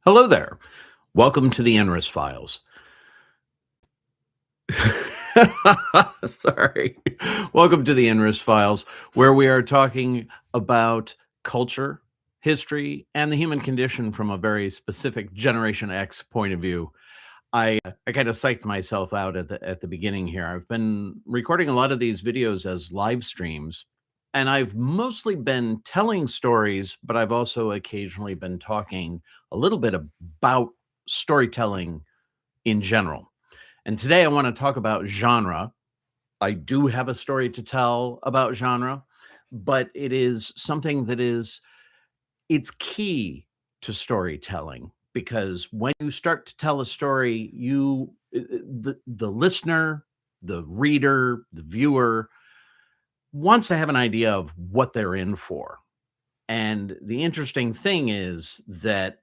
Hello there. Welcome to the Enris Files. Sorry. Welcome to the Enris Files, where we are talking about culture, history, and the human condition from a very specific Generation X point of view. I kind of psyched myself out at the beginning here. I've been recording a lot of these videos as live streams, and I've mostly been telling stories, but I've also occasionally been talking a little bit about storytelling in general. And today I want to talk about genre. I do have a story to tell about genre, but it is something that is it's key to storytelling because when you start to tell a story, the listener, the reader, the viewer wants to have an idea of what they're in for. And the interesting thing is that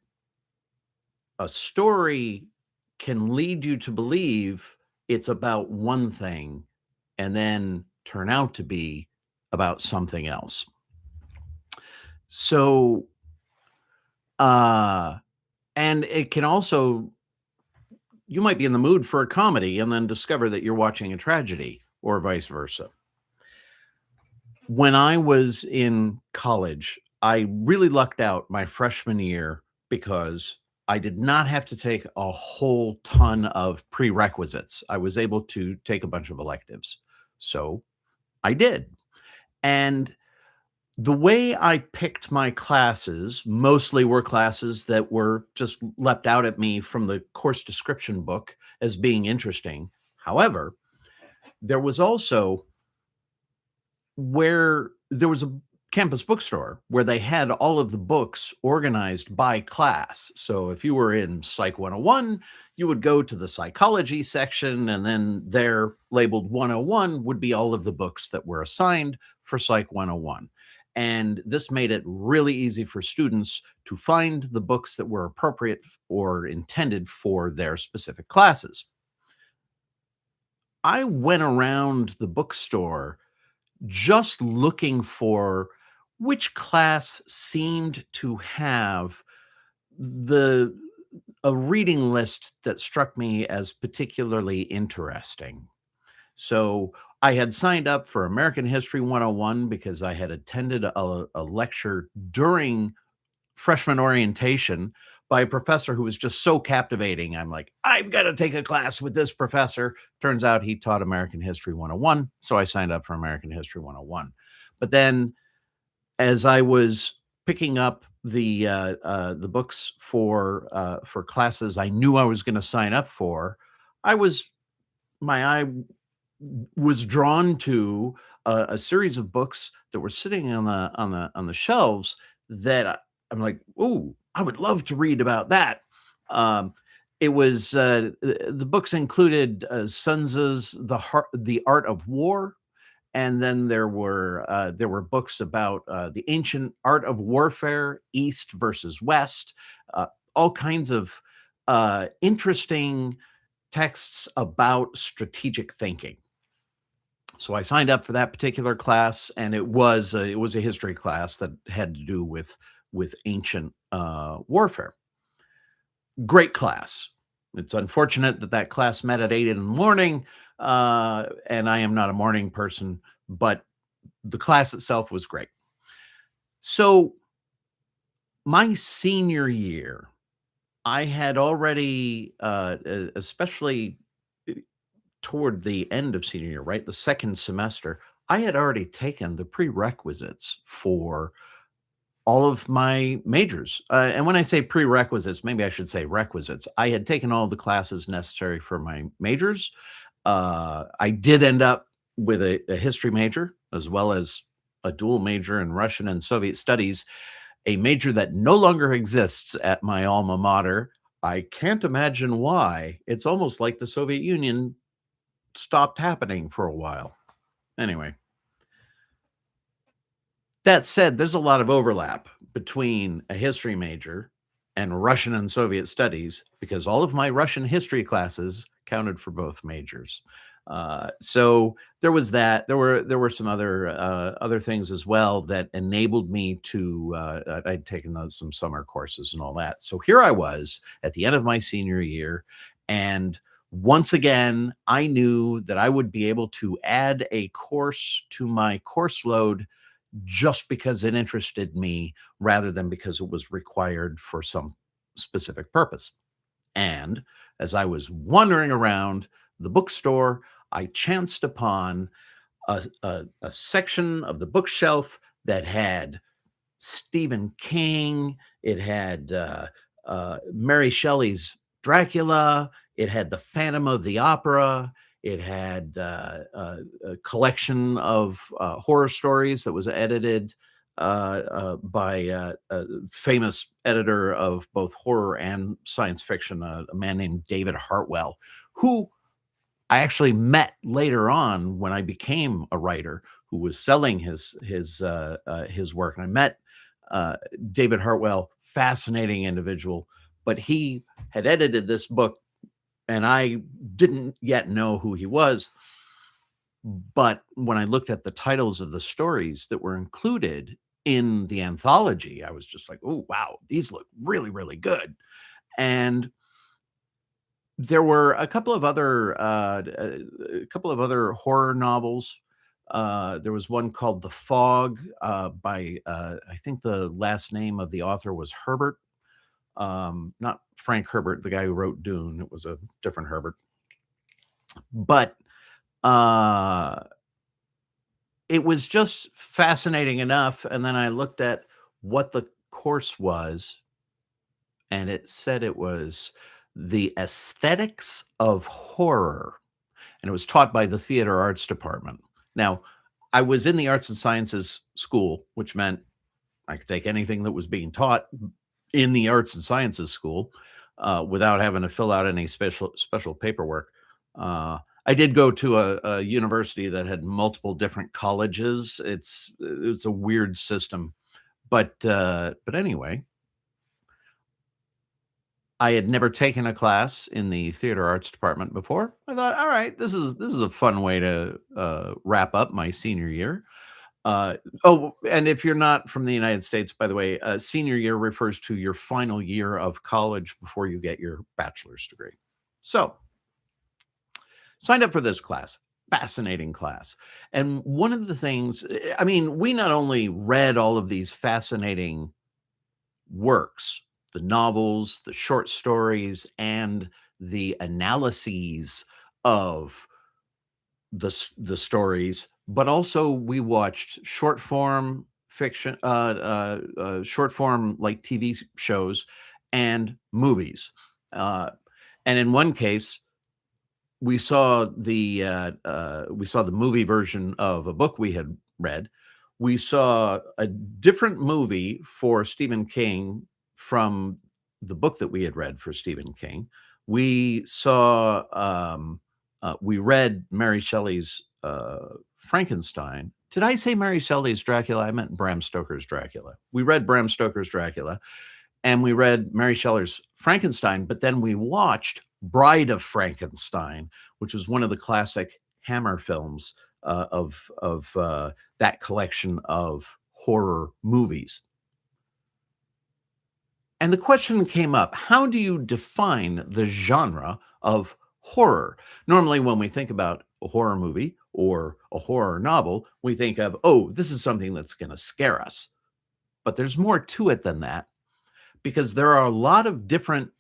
a story can lead you to believe it's about one thing and then turn out to be about something else. So, uh, and it can also, you might be in the mood for a comedy and then discover that you're watching a tragedy or vice versa. When I was in college, I really lucked out my freshman year because I did not have to take a whole ton of prerequisites. I was able to take a bunch of electives. So I did. And the way I picked my classes mostly were classes that were just leapt out at me from the course description book as being interesting. However, there was also where there was a campus bookstore where they had all of the books organized by class. So if you were in Psych 101, you would go to the psychology section, and then there labeled 101 would be all of the books that were assigned for Psych 101. And this made it really easy for students to find the books that were appropriate or intended for their specific classes. I went around the bookstore just looking for which class seemed to have the a reading list that struck me as particularly interesting. So I had signed up for American History 101 because I had attended a lecture during freshman orientation by a professor who was just so captivating. I'm like, I've got to take a class with this professor. Turns out he taught American History 101. So I signed up for American History 101. But then as I was picking up the books for classes I knew I was going to sign up for, I was my eye was drawn to a series of books that were sitting on the shelves that I'm like, "Ooh, I would love to read about that." Um, it was the books included Sun Tzu's The Art of War, and then there were books about the ancient art of warfare, East versus West, uh, all kinds of interesting texts about strategic thinking. So I signed up for that particular class, and it was a history class that had to do with ancient warfare. Great class. It's unfortunate that that class met at 8 in the morning, and I am not a morning person, but the class itself was great. So my senior year, I had already, especially toward the end of senior year, right? The second semester, I had already taken the prerequisites for all of my majors. And when I say prerequisites, maybe I should say requisites. I had taken all the classes necessary for my majors. I did end up with a history major as well as a dual major in Russian and Soviet studies, a major that no longer exists at my alma mater. I can't imagine why. It's almost like the Soviet Union stopped happening for a while. Anyway, that said, there's a lot of overlap between a history major and Russian and Soviet studies because all of my Russian history classes counted for both majors. So there was that. There were some other things as well that enabled me to. I'd taken some summer courses and all that. So here I was at the end of my senior year, and once again, I knew that I would be able to add a course to my course load just because it interested me, rather than because it was required for some specific purpose. And as I was wandering around the bookstore, I chanced upon a section of the bookshelf that had Stephen King. It had Mary Shelley's Dracula. It had The Phantom of the Opera. It had a collection of horror stories that was edited by a famous editor of both horror and science fiction, a man named David Hartwell, who I actually met later on when I became a writer who was selling his work, and I met uh, David Hartwell, fascinating individual, but he had edited this book, and I didn't yet know who he was. But when I looked at the titles of the stories that were included in the anthology, I was just like, "Oh, wow, these look really, really good." And there were a couple of other horror novels. There was one called The Fog, by, I think the last name of the author was Herbert, not Frank Herbert, the guy who wrote Dune. It was a different Herbert. But, uh, it was just fascinating enough, and then I looked at what the course was, and it said it was The Aesthetics of Horror. And it was taught by the theater arts department. Now, I was in the arts and sciences school, which meant I could take anything that was being taught in the arts and sciences school without having to fill out any special paperwork. I did go to a university that had multiple different colleges. It's a weird system, but anyway, I had never taken a class in the theater arts department before. I thought, all right, this is a fun way to wrap up my senior year. Oh, and if you're not from the United States, by the way, senior year refers to your final year of college before you get your bachelor's degree. So, signed up for this class. Fascinating class. And one of the things, I mean, we not only read all of these fascinating works, the novels, the short stories, and the analyses of the stories, but also we watched short form fiction, short form like TV shows and movies. Uh, and in one case, we saw the movie version of a book we had read. We saw a different movie for Stephen King from the book that we had read for Stephen King. We saw we read Mary Shelley's Frankenstein. Did I say Mary Shelley's Dracula? I meant Bram Stoker's Dracula. We read Bram Stoker's Dracula, and we read Mary Shelley's Frankenstein, but then we watched Bride of Frankenstein, which was one of the classic Hammer films of that collection of horror movies. And the question came up, how do you define the genre of horror? Normally, when we think about a horror movie or a horror novel, we think of, oh, this is something that's going to scare us. But there's more to it than that, because there are a lot of different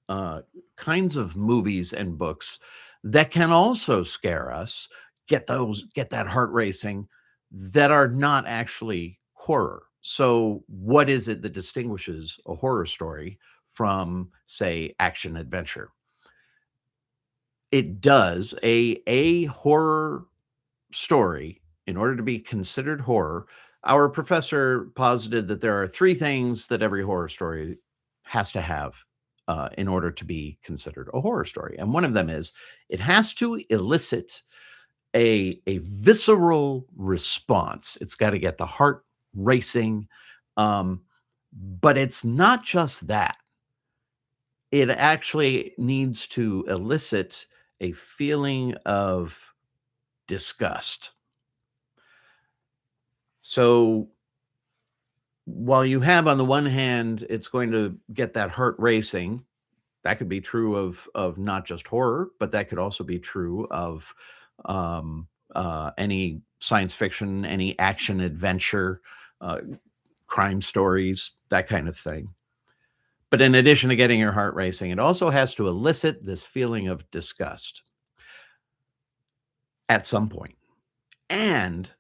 uh, kinds of movies and books that can also scare us, get that heart racing, that are not actually horror. So, what is it that distinguishes a horror story from, say, action adventure? It does a horror story, in order to be considered horror. Our professor posited that there are three things that every horror story has to have in order to be considered a horror story. And one of them is it has to elicit a visceral response. It's got to get the heart racing. Um, but it's not just that, it actually needs to elicit a feeling of disgust. So while you have on the one hand, it's going to get that heart racing. That could be true of not just horror, but that could also be true of any science fiction, any action adventure, uh, crime stories, that kind of thing. But in addition to getting your heart racing, it also has to elicit this feeling of disgust at some point. And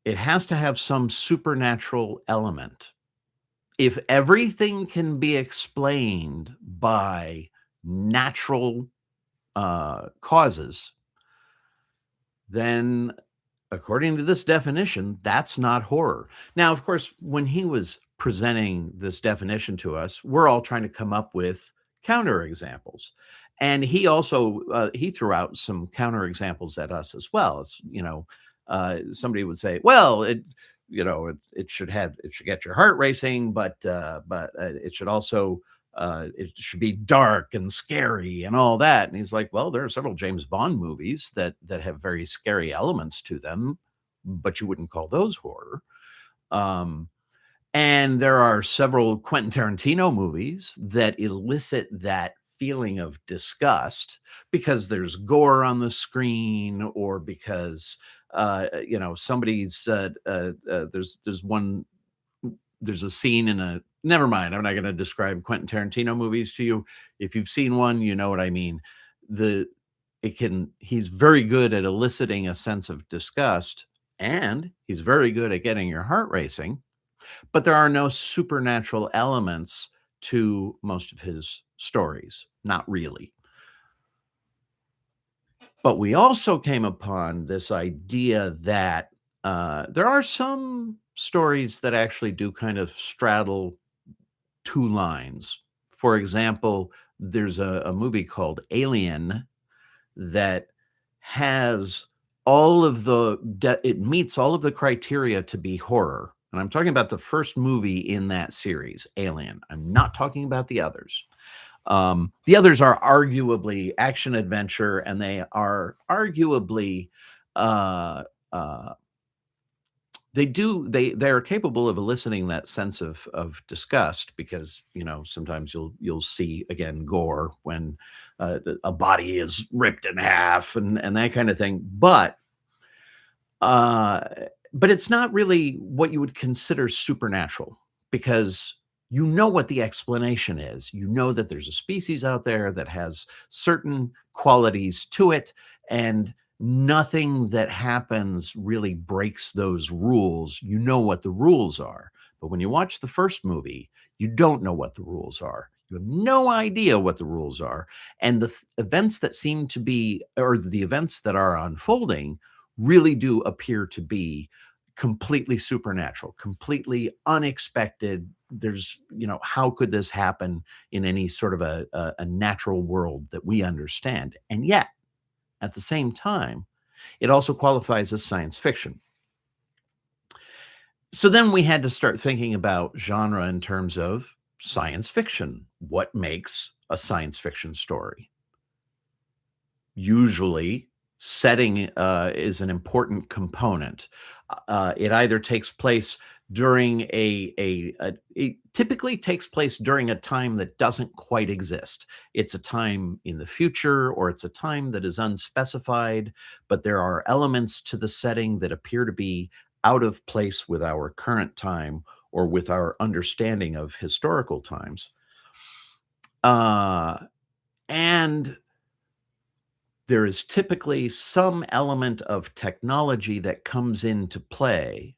it has to have some supernatural element. If everything can be explained by natural causes, then according to this definition, that's not horror. Now, of course, when he was presenting this definition to us, we're all trying to come up with counterexamples. And he also he threw out some counterexamples at us as well. Somebody would say, "Well, it should get your heart racing, but it should also it should be dark and scary and all that." And he's like, "Well, there are several James Bond movies that have very scary elements to them, but you wouldn't call those horror." Um, and there are several Quentin Tarantino movies that elicit that feeling of disgust because there's gore on the screen, or because somebody's there's a scene in a never mind, I'm not gonna describe Quentin Tarantino movies to you. If you've seen one, you know what I mean. The it can He's very good at eliciting a sense of disgust, and he's very good at getting your heart racing, but there are no supernatural elements to most of his stories, not really. But we also came upon this idea that there are some stories that actually do kind of straddle two lines. For example, there's a movie called Alien that has it meets all of the criteria to be horror. And I'm talking about the first movie in that series, Alien. I'm not talking about the others. The others are arguably action adventure, and they are arguably uh, uh, they are capable of eliciting that sense of disgust, because sometimes you'll see again gore when a body is ripped in half and that kind of thing, uh but it's not really what you would consider supernatural, because you know what the explanation is. You know that there's a species out there that has certain qualities to it, and nothing that happens really breaks those rules. You know what the rules are. But when you watch the first movie, you don't know what the rules are. You have no idea what the rules are. And events that seem to be, or the events that are unfolding, really do appear to be completely supernatural, completely unexpected. How could this happen in any sort of a natural world that we understand? And yet, at the same time, it also qualifies as science fiction. So then we had to start thinking about genre in terms of science fiction. What makes a science fiction story? Usually, setting is an important component. It either takes place during it typically takes place during a time that doesn't quite exist. It's a time in the future, or it's a time that is unspecified, but there are elements to the setting that appear to be out of place with our current time, or with our understanding of historical times. Uh, and there is typically some element of technology that comes into play,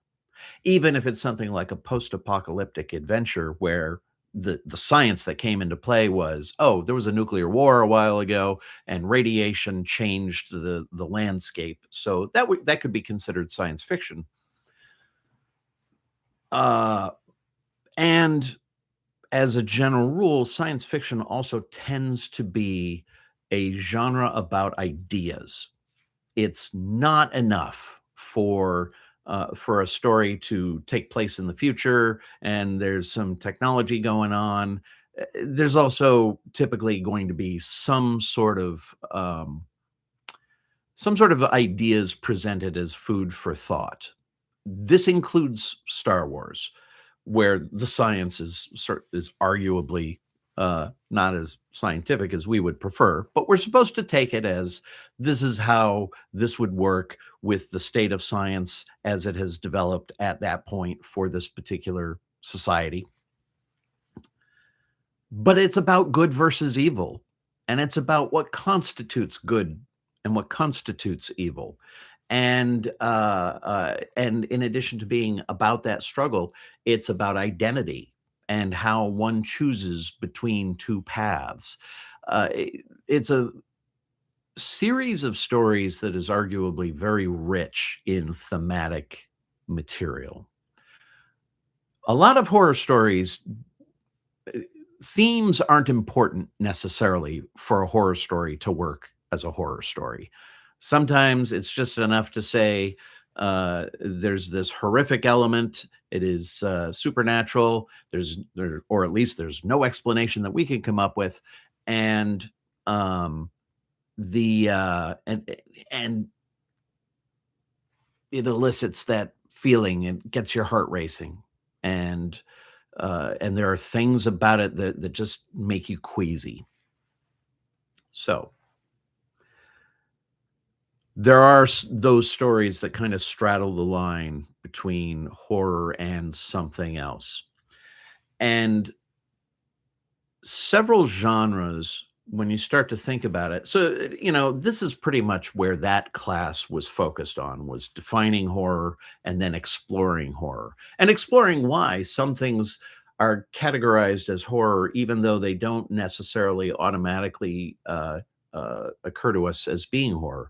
even if it's something like a post-apocalyptic adventure where the science that came into play was, oh, there was a nuclear war a while ago and radiation changed the landscape. So that could be considered science fiction. Uh, and as a general rule, science fiction also tends to be a genre about ideas. It's not enough for a story to take place in the future and there's some technology going on. There's also typically going to be some sort of ideas presented as food for thought. This includes Star Wars, where the science is arguably not as scientific as we would prefer, but we're supposed to take it as this is how this would work with the state of science as it has developed at that point for this particular society. But it's about good versus evil, and it's about what constitutes good and what constitutes evil. And in addition to being about that struggle, it's about identity and how one chooses between two paths. It's a series of stories that is arguably very rich in thematic material. A lot of horror stories themes aren't important necessarily for a horror story to work as a horror story. Sometimes it's just enough to say, there's this horrific element. It is supernatural. Or at least there's no explanation that we can come up with, and the and it elicits that feeling and gets your heart racing, and there are things about it that just make you queasy. So there are those stories that kind of straddle the line between horror and something else. And several genres, when you start to think about it, so this is pretty much where that class was focused on, was defining horror and then exploring horror and exploring why some things are categorized as horror even though they don't necessarily automatically occur to us as being horror.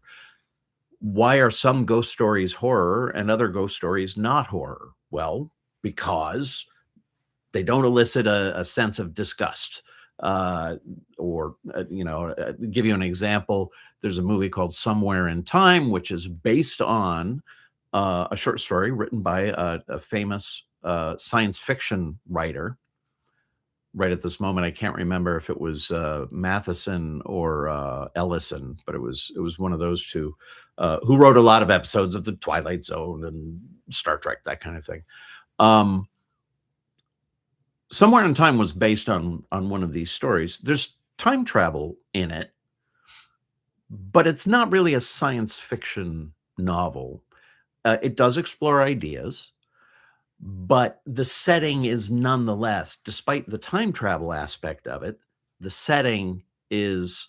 Why are some ghost stories horror and other ghost stories not horror? Well, because they don't elicit a sense of disgust. Give you an example. There's a movie called Somewhere in Time, which is based on a short story written by a famous science fiction writer. Right at this moment, I can't remember if it was Matheson or Ellison, but it was one of those two who wrote a lot of episodes of The Twilight Zone and Star Trek, that kind of thing. Um, Somewhere in Time was based on one of these stories. There's time travel in it, but it's not really a science fiction novel. It does explore ideas, but the setting is nonetheless, despite the time travel aspect of it, the setting is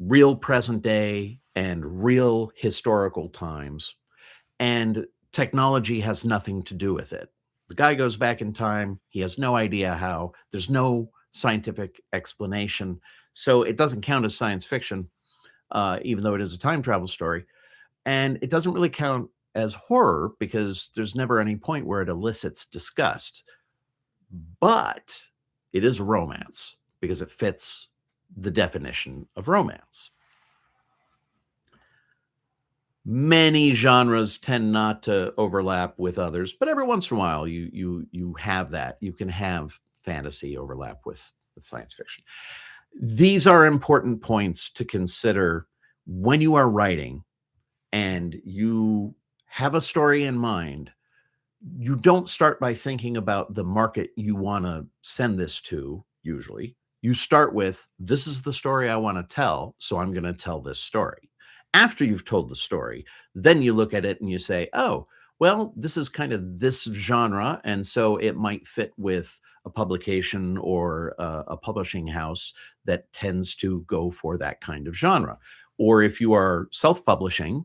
real present day and real historical times, and technology has nothing to do with it. The guy goes back in time. He has no idea how. There's no scientific explanation. So it doesn't count as science fiction, even though it is a time travel story. And it doesn't really count as horror because there's never any point where it elicits disgust. But it is romance because it fits the definition of romance. Many genres tend not to overlap with others, but every once in a while you have that. You can have fantasy overlap with science fiction. These are important points to consider when you are writing and you have a story in mind. You don't start by thinking about the market you want to send this to, usually. You start with, this is the story I want to tell, so I'm going to tell this story. After you've told the story, then you look at it and you say, oh, well, this is kind of this genre, and so it might fit with a publication or a publishing house that tends to go for that kind of genre. Or if you are self-publishing,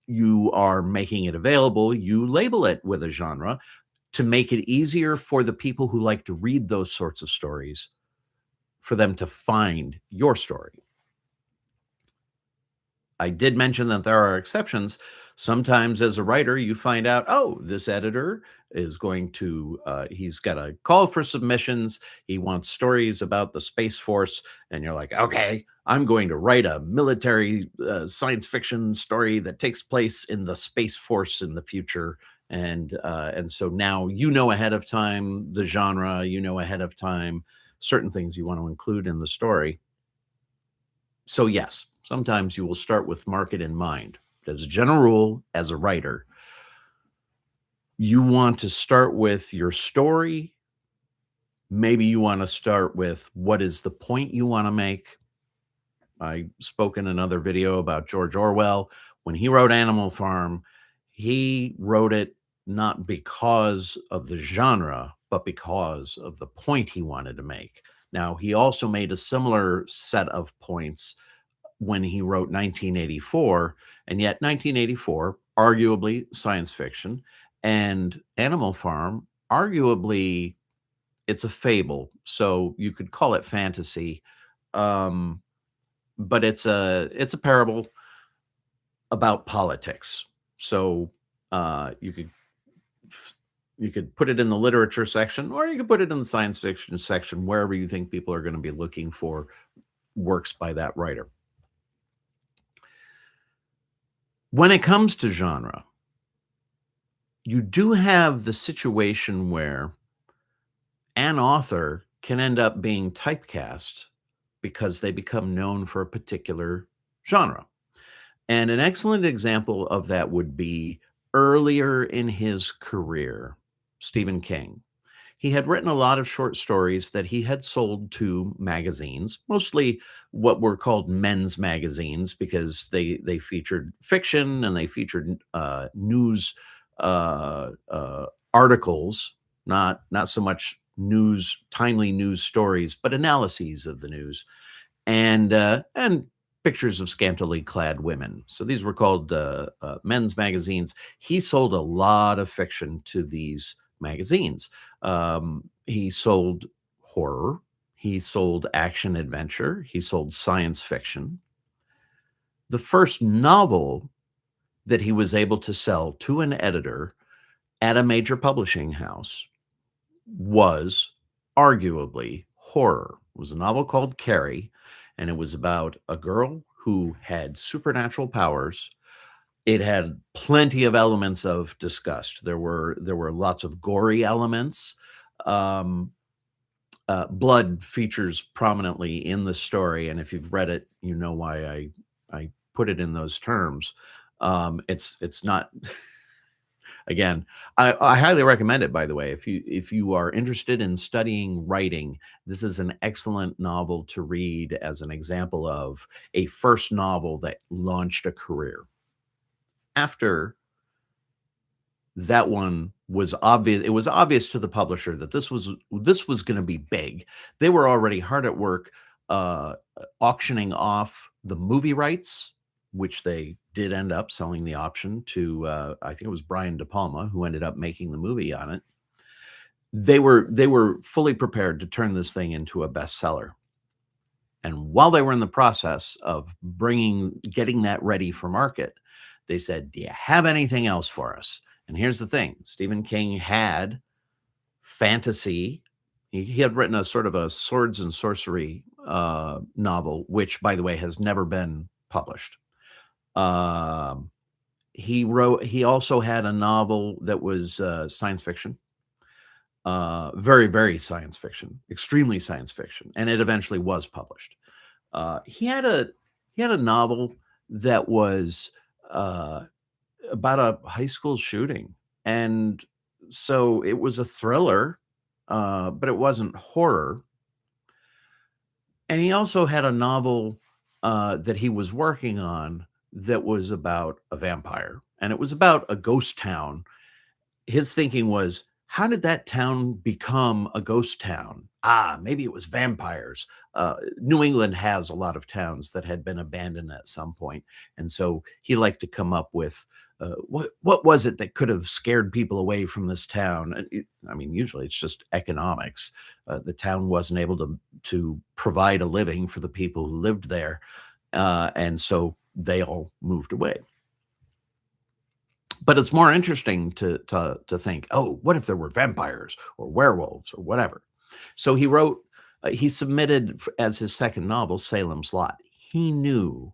you are making it available, you label it with a genre to make it easier for the people who like to read those sorts of stories for them to find your story. I did mention that there are exceptions. Sometimes as a writer, you find out, oh, this editor is going to, he's got a call for submissions. He wants stories about the Space Force. And you're like, okay, I'm going to write a military science fiction story that takes place in the Space Force in the future. And so now you know ahead of time the genre, you know ahead of time certain things you want to include in the story. So, yes, sometimes you will start with market in mind. But as a general rule, as a writer, you want to start with your story. Maybe you want to start with what is the point you want to make. I spoke in another video about George Orwell. When he wrote Animal Farm, he wrote it not because of the genre, but because of the point he wanted to make. Now, he also made a similar set of points when he wrote 1984, and yet 1984, arguably science fiction, and Animal Farm, arguably it's a fable, so you could call it fantasy. Um, but it's a parable about politics. So you could put it in the literature section, or you could put it in the science fiction section, wherever you think people are going to be looking for works by that writer. When it comes to genre, you do have the situation where an author can end up being typecast because they become known for a particular genre. And an excellent example of that would be earlier in his career, Stephen King. He had written a lot of short stories that he had sold to magazines, mostly what were called men's magazines, because they featured fiction and they featured news articles, not so much timely news stories, but analyses of the news and pictures of scantily clad women. So these were called men's magazines. He sold a lot of fiction to these magazines. He sold horror. He sold action adventure. He sold science fiction. The first novel that he was able to sell to an editor at a major publishing house was arguably horror. It was a novel called Carrie, and it was about a girl who had supernatural powers. It had plenty of elements of disgust. There were lots of gory elements. Um, Blood features prominently in the story, and if you've read it, you know why I put it in those terms. It's not Again, I highly recommend it, by the way. If you are interested in studying writing, this is an excellent novel to read as an example of a first novel that launched a career. After that one was obvious, it was obvious to the publisher that this was gonna be big. They were already hard at work, auctioning off the movie rights, which they did end up selling the option to, I think it was Brian De Palma, who ended up making the movie on it. They were fully prepared to turn this thing into a bestseller. And while they were in the process of getting that ready for market, they said, "Do you have anything else for us?" And here's the thing, Stephen King had fantasy. He had written a sort of a swords and sorcery novel, which, by the way, has never been published. Um, he also had a novel that was science fiction, very, very science fiction, extremely science fiction, and it eventually was published. He had a novel that was uh, about a high school shooting, and so it was a thriller, but it wasn't horror. And he also had a novel that he was working on that was about a vampire, and it was about a ghost town. His thinking was, how did that town become a ghost town? Ah, maybe it was vampires. New England has a lot of towns that had been abandoned at some point, and so he liked to come up with what was it that could have scared people away from this town? I mean, usually it's just economics. The town wasn't able to provide a living for the people who lived there, and so they all moved away. But it's more interesting to think, "Oh, what if there were vampires or werewolves or whatever?" So he submitted as his second novel, Salem's Lot. He knew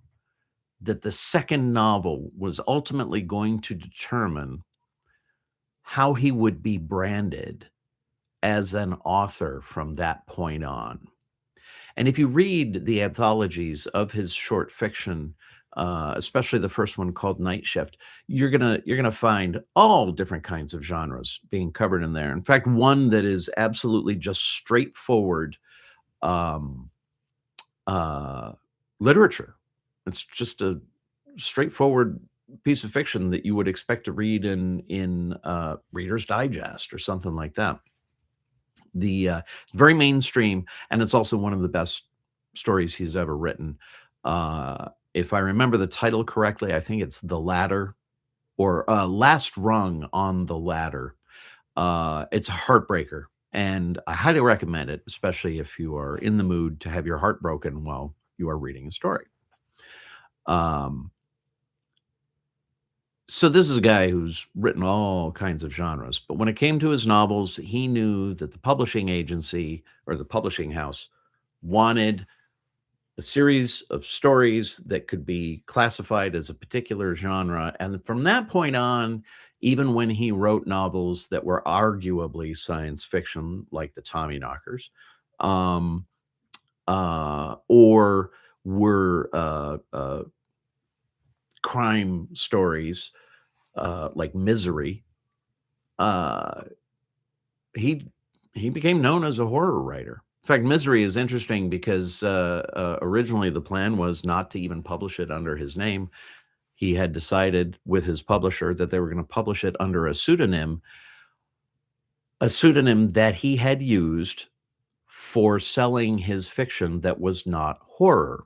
that the second novel was ultimately going to determine how he would be branded as an author from that point on. And if you read the anthologies of his short fiction, especially the first one called Night Shift, you're gonna find all different kinds of genres being covered in there. In fact, one that is absolutely just straightforward um, uh, literature. It's just a straightforward piece of fiction that you would expect to read in Reader's Digest or something like that. It's very mainstream, and it's also one of the best stories he's ever written. If I remember the title correctly, I think it's The Ladder or Last Rung on the Ladder. It's a heartbreaker, and I highly recommend it, especially if you are in the mood to have your heart broken while you are reading a story. Um, so this is a guy who's written all kinds of genres, but when it came to his novels, he knew that the publishing agency or the publishing house wanted a series of stories that could be classified as a particular genre. And from that point on, even when he wrote novels that were arguably science fiction, like the Tommyknockers, um, or were crime stories like Misery, uh, he he became known as a horror writer. In fact, Misery is interesting because originally the plan was not to even publish it under his name. He had decided with his publisher that they were going to publish it under a pseudonym that he had used for selling his fiction that was not horror.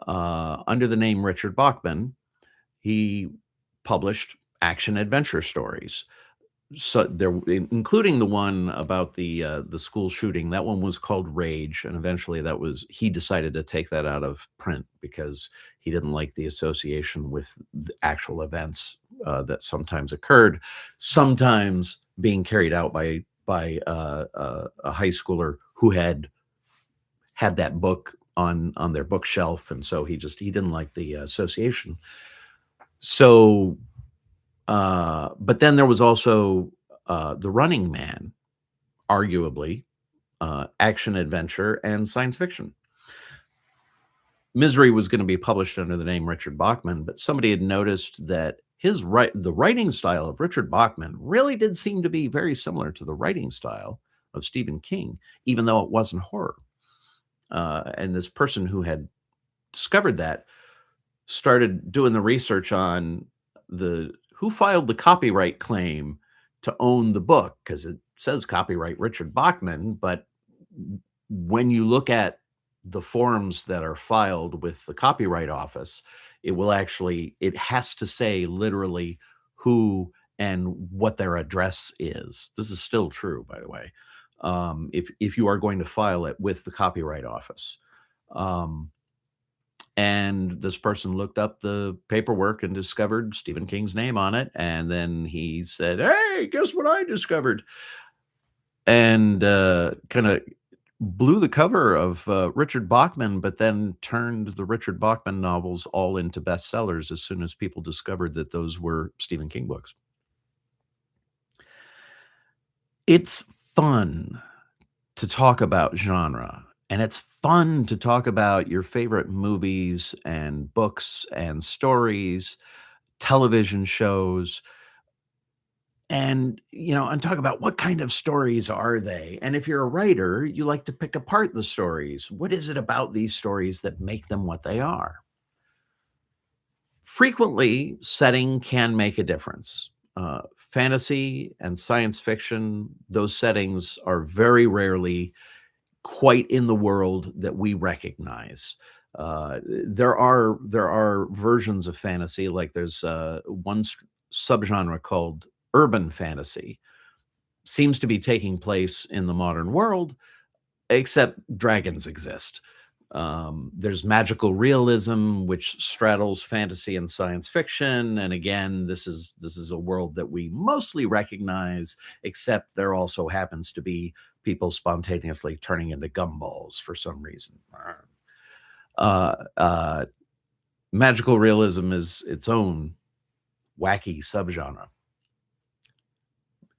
Under the name Richard Bachman, he published action adventure stories. So there, including the one about the school shooting. That one was called Rage, and eventually that was he decided to take that out of print because he didn't like the association with the actual events that sometimes occurred, sometimes being carried out by a high schooler who had that book on their bookshelf, and so he didn't like the association. So but then there was also, The Running Man, arguably, action adventure and science fiction. Misery was gonna be published under the name Richard Bachman, but somebody had noticed that the writing style of Richard Bachman really did seem to be very similar to the writing style of Stephen King, even though it wasn't horror. And this person who had discovered that started doing the research on the who filed the copyright claim to own the book because it says copyright Richard Bachman, but when you look at the forms that are filed with the copyright office, it has to say literally who and what their address is. This is still true, by the way. If you are going to file it with the copyright office. Um, and this person looked up the paperwork and discovered Stephen King's name on it, and then he said, "Hey, guess what I discovered?" And, kinda blew the cover of, Richard Bachman, but then turned the Richard Bachman novels all into bestsellers as soon as people discovered that those were Stephen King books. It's fun to talk about genre, and it's fun to talk about your favorite movies and books and stories, television shows, and talk about what kind of stories are they? And if you're a writer, you like to pick apart the stories. What is it about these stories that make them what they are? Frequently, setting can make a difference. Fantasy and science fiction, those settings are very rarely quite in the world that we recognize. There are versions of fantasy, like there's one subgenre called urban fantasy, seems to be taking place in the modern world, except dragons exist. There's magical realism, which straddles fantasy and science fiction, and again, this is a world that we mostly recognize, except there also happens to be people spontaneously turning into gumballs for some reason. Uh, uh, Magical realism is its own wacky subgenre.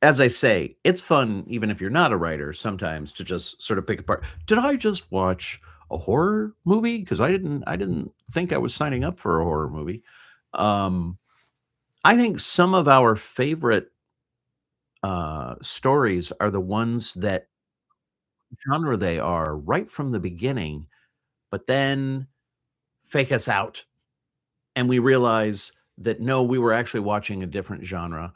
as I say, it's fun even if you're not a writer sometimes to just sort of pick apart, "Did I just watch a horror movie? Because I didn't think I was signing up for a horror movie." Um, I think some of our favorite, stories are the ones that genre they are right from the beginning, but then fake us out. And we realize that, no, we were actually watching a different genre,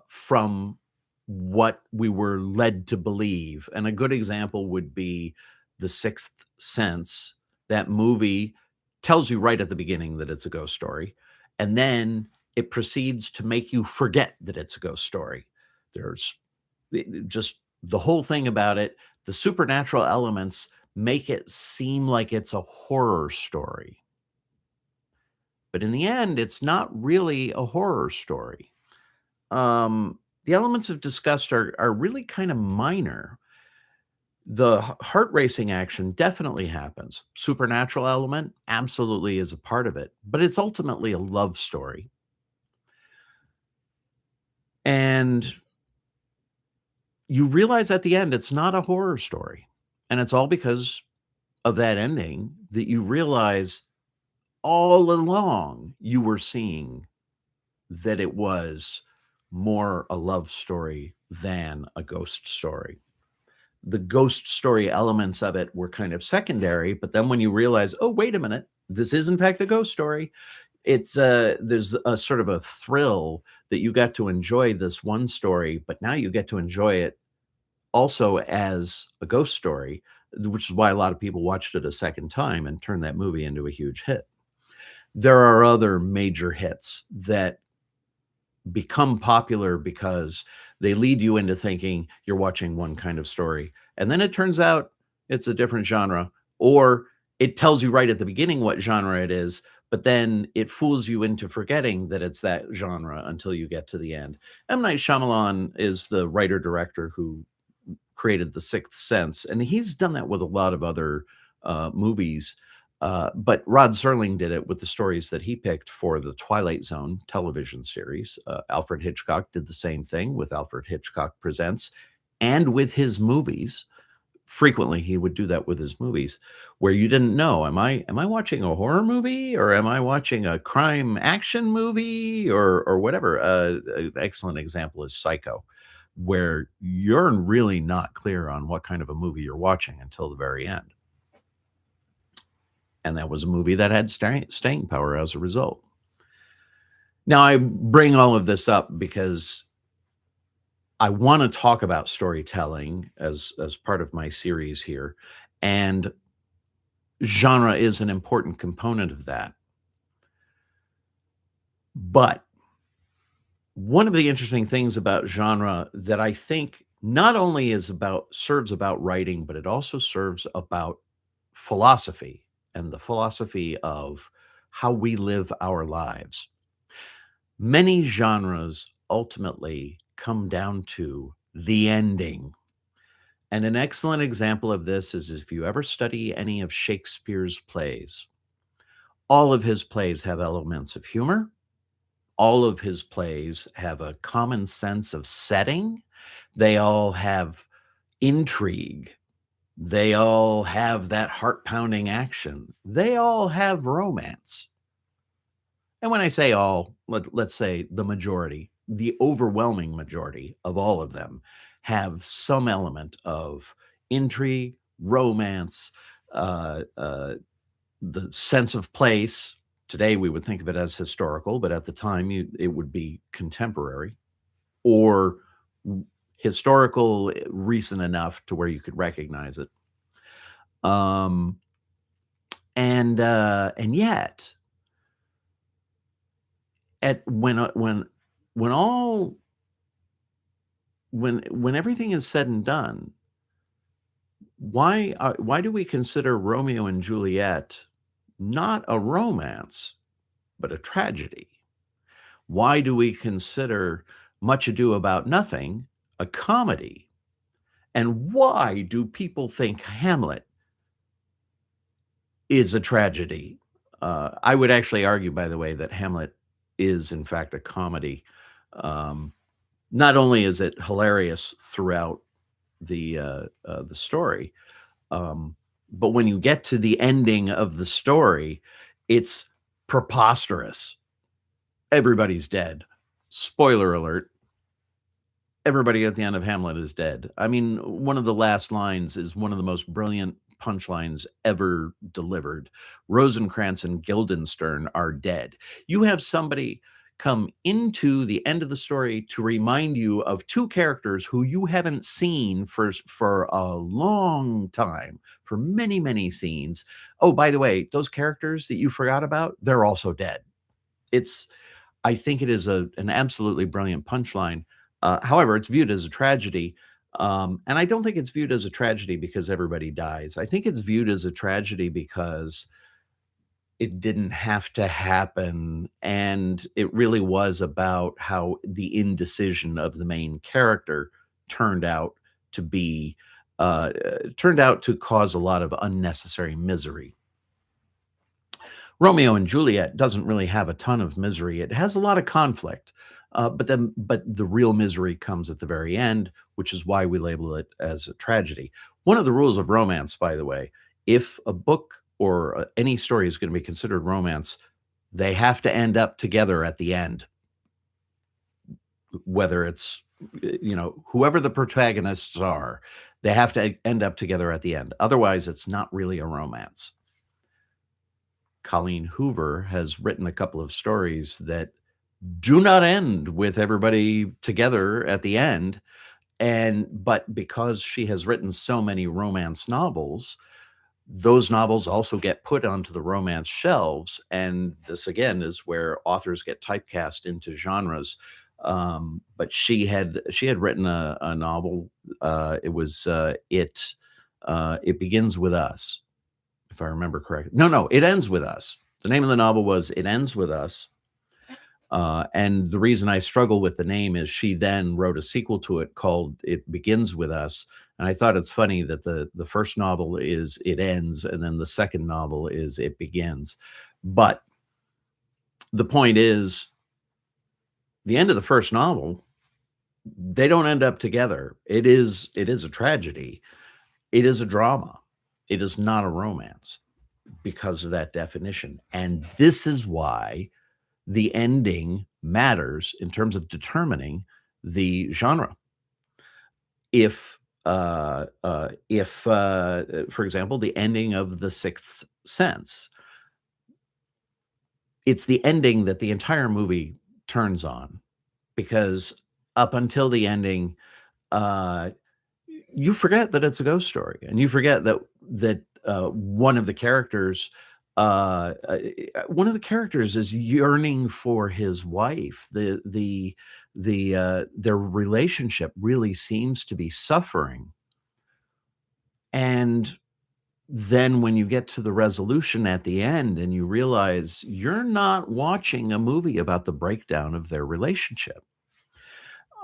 from what we were led to believe, and a good example would be The Sixth Sense. That movie tells you right at the beginning that it's a ghost story, and then it proceeds to make you forget that it's a ghost story. There's just the whole thing about it, the supernatural elements make it seem like it's a horror story. But in the end, it's not really a horror story. The elements of disgust are really kind of minor. The heart racing action definitely happens. Supernatural element absolutely is a part of it, but it's ultimately a love story. And you realize at the end it's not a horror story. And it's all because of that ending that you realize all along you were seeing that it was more a love story than a ghost story. The ghost story elements of it were kind of secondary, but then when you realize, "Oh, wait a minute, this is in fact a ghost story," there's a sort of a thrill that you got to enjoy this one story, but now you get to enjoy it also as a ghost story, which is why a lot of people watched it a second time and turned that movie into a huge hit. There are other major hits that become popular because they lead you into thinking you're watching one kind of story. And then it turns out it's a different genre, or it tells you right at the beginning what genre it is, but then it fools you into forgetting that it's that genre until you get to the end. M. Night Shyamalan is the writer director who created The Sixth Sense, and he's done that with a lot of other movies. But Rod Serling did it with the stories that he picked for the Twilight Zone television series. Alfred Hitchcock did the same thing with Alfred Hitchcock Presents and with his movies. Frequently, he would do that with his movies, where you didn't know, am I watching a horror movie or am I watching a crime action movie or whatever? An excellent example is Psycho, where you're really not clear on what kind of a movie you're watching until the very end. And that was a movie that had staying power as a result. Now, I bring all of this up because I want to talk about storytelling as part of my series here, and genre is an important component of that. But one of the interesting things about genre that I think not only is about serves about writing, but it also serves about philosophy and the philosophy of how we live our lives. Many genres ultimately come down to the ending. And an excellent example of this is if you ever study any of Shakespeare's plays, all of his plays have elements of humor. All of his plays have a common sense of setting. They all have intrigue. They all have that heart pounding action. They all have romance. And when I say all, let's say the majority, the overwhelming majority of all of them have some element of intrigue, romance, uh, the sense of place. Today, we would think of it as historical, but at the time, it would be contemporary or historical, recent enough to where you could recognize it. Um, and yet, at when all when everything is said and done, why do we consider Romeo and Juliet not a romance, but a tragedy? Why do we consider Much Ado About Nothing a comedy? And why do people think Hamlet is a tragedy? I would actually argue, by the way, that Hamlet is in fact a comedy. Um, Not only is it hilarious throughout the story, um, but when you get to the ending of the story, it's preposterous. Everybody's dead. Spoiler alert, everybody at the end of Hamlet is dead. I mean, one of the last lines is one of the most brilliant punchlines ever delivered. Rosencrantz and Guildenstern are dead. You have somebody come into the end of the story to remind you of two characters who you haven't seen for a long time, for many, many scenes. Oh, by the way, those characters that you forgot about, they're also dead. It's I think it is an absolutely brilliant punchline. However, it's viewed as a tragedy, and I don't think it's viewed as a tragedy because everybody dies. I think it's viewed as a tragedy because it didn't have to happen, and it really was about how the indecision of the main character turned out to be turned out to cause a lot of unnecessary misery. Romeo and Juliet doesn't really have a ton of misery. It has a lot of conflict, but the real misery comes at the very end, which is why we label it as a tragedy. One of the rules of romance, by the way, if a book or any story is going to be considered romance, they have to end up together at the end, whether it's whoever the protagonists are, they have to end up together at the end. Otherwise, it's not really a romance. Colleen Hoover has written a couple of stories that do not end with everybody together at the end. But because she has written so many romance novels, those novels also get put onto the romance shelves. And this again is where authors get typecast into genres. But she had written a novel. It was It Begins With Us, if I remember correctly. No, It Ends With Us. The name of the novel was It Ends With Us. And the reason I struggle with the name is she then wrote a sequel to it called It Begins With Us. And I thought it's funny that the first novel is It Ends, and then the second novel is It Begins. But the point is, the end of the first novel, they don't end up together. It is a tragedy. It is a drama. It is not a romance because of that definition. And this is why the ending matters in terms of determining the genre. If for example, the ending of The Sixth Sense, it's the ending that the entire movie turns on, because up until the ending, uh, you forget that it's a ghost story, and you forget that one of the characters is yearning for his wife. Their relationship really seems to be suffering, and then when you get to the resolution at the end and you realize you're not watching a movie about the breakdown of their relationship,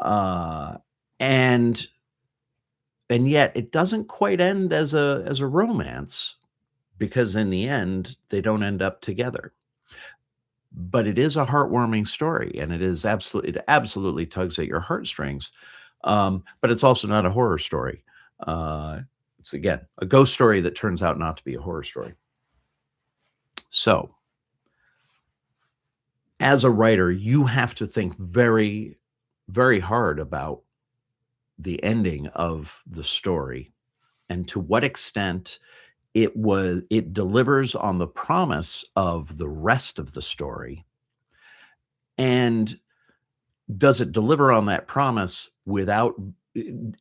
uh, and and yet it doesn't quite end as a romance, because in the end they don't end up together. But it is a heartwarming story, and it absolutely tugs at your heartstrings. But it's also not a horror story. It's again a ghost story that turns out not to be a horror story. So, as a writer, you have to think very, very hard about the ending of the story, and to what extent it delivers on the promise of the rest of the story, and does it deliver on that promise without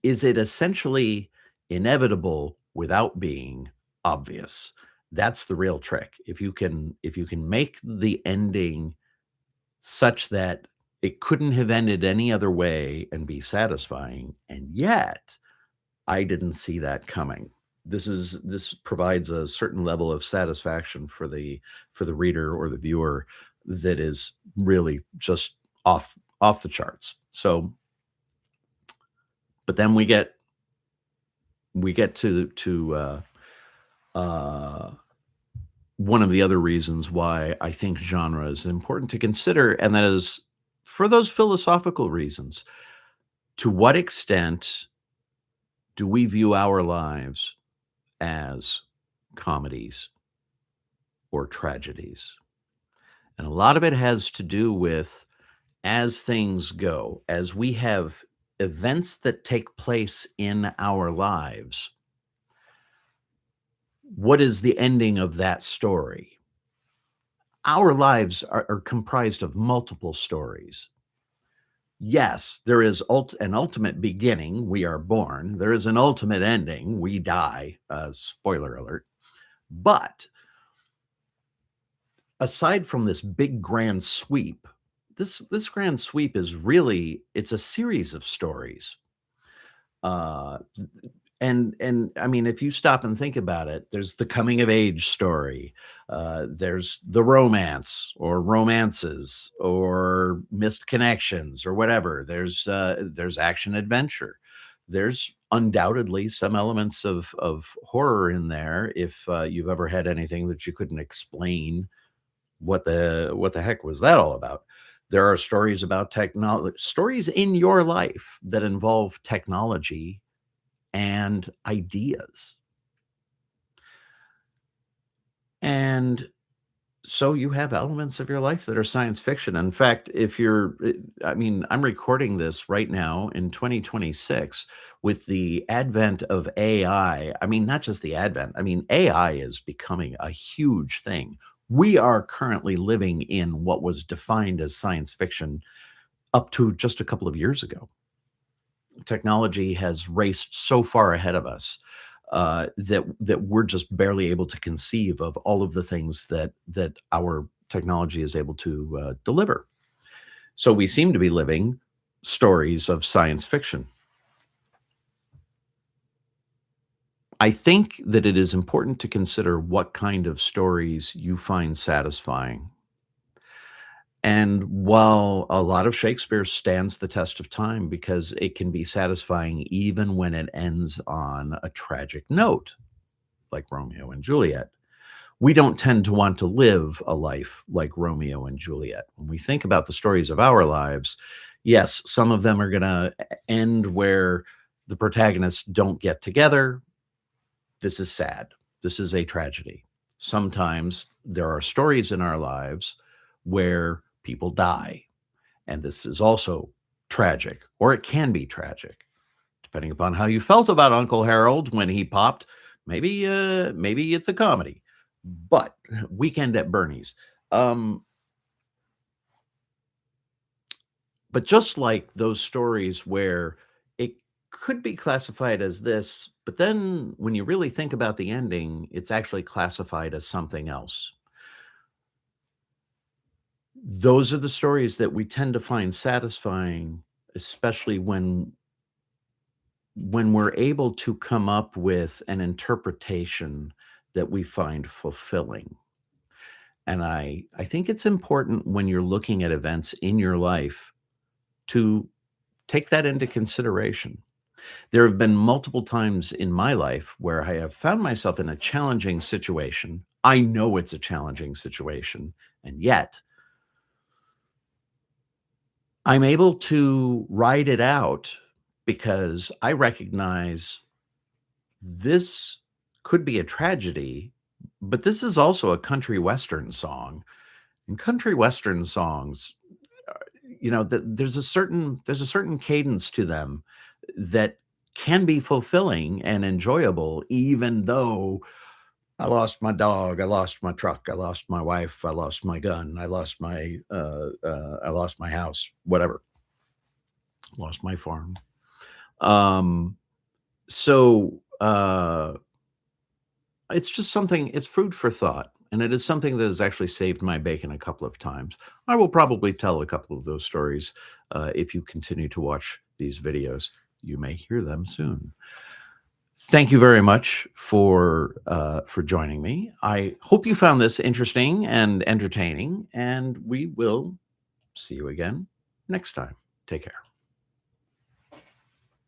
is it essentially inevitable without being obvious? That's the real trick. If you can make the ending such that it couldn't have ended any other way and be satisfying, and yet I didn't see that coming. This provides a certain level of satisfaction for the reader or the viewer that is really just off the charts. So, but then we get to uh, one of the other reasons why I think genre is important to consider, and that is for those philosophical reasons. To what extent do we view our lives as comedies or tragedies? And a lot of it has to do with, as things go, as we have events that take place in our lives, what is the ending of that story? Our lives are comprised of multiple stories. Yes, there is an ultimate beginning. We are born. There is an ultimate ending. We die. Spoiler alert. But aside from this big grand sweep, this grand sweep is really, it's a series of stories. Uh, and I mean, if you stop and think about it, there's the coming of age story. There's the romance or romances or missed connections or whatever. There's action adventure. There's undoubtedly some elements of horror in there if you've ever had anything that you couldn't explain what the heck was that all about. There are stories about technology, stories in your life that involve technology and ideas. And so you have elements of your life that are science fiction. In fact, if you're, I mean, I'm recording this right now in 2026 with the advent of AI. I mean, not just the advent, I mean, AI is becoming a huge thing. We are currently living in what was defined as science fiction up to just a couple of years ago. Technology has raced so far ahead of us that we're just barely able to conceive of all of the things that our technology is able to deliver. So we seem to be living stories of science fiction. I think that it is important to consider what kind of stories you find satisfying. And while a lot of Shakespeare stands the test of time because it can be satisfying even when it ends on a tragic note, like Romeo and Juliet, we don't tend to want to live a life like Romeo and Juliet. When we think about the stories of our lives, yes, some of them are going to end where the protagonists don't get together. This is sad. This is a tragedy. Sometimes there are stories in our lives where people die, and this is also tragic, or it can be tragic, depending upon how you felt about Uncle Harold when he popped. Maybe it's a comedy, but Weekend at Bernie's. Um, but just like those stories where it could be classified as this, but then when you really think about the ending, it's actually classified as something else. Those are the stories that we tend to find satisfying, especially when we're able to come up with an interpretation that we find fulfilling. And I think it's important when you're looking at events in your life to take that into consideration. There have been multiple times in my life where I have found myself in a challenging situation. I know it's a challenging situation, and yet I'm able to ride it out because I recognize this could be a tragedy, but this is also a country western song. And country western songs, uh, there's a certain cadence to them that can be fulfilling and enjoyable, even though I lost my dog, I lost my truck, I lost my wife, I lost my gun, I lost my house, whatever, lost my farm. Um, so it's just something, it's food for thought. And it is something that has actually saved my bacon a couple of times. I will probably tell a couple of those stories if you continue to watch these videos. You may hear them soon. Thank you very much for joining me. I hope you found this interesting and entertaining, and we will see you again next time. Take care.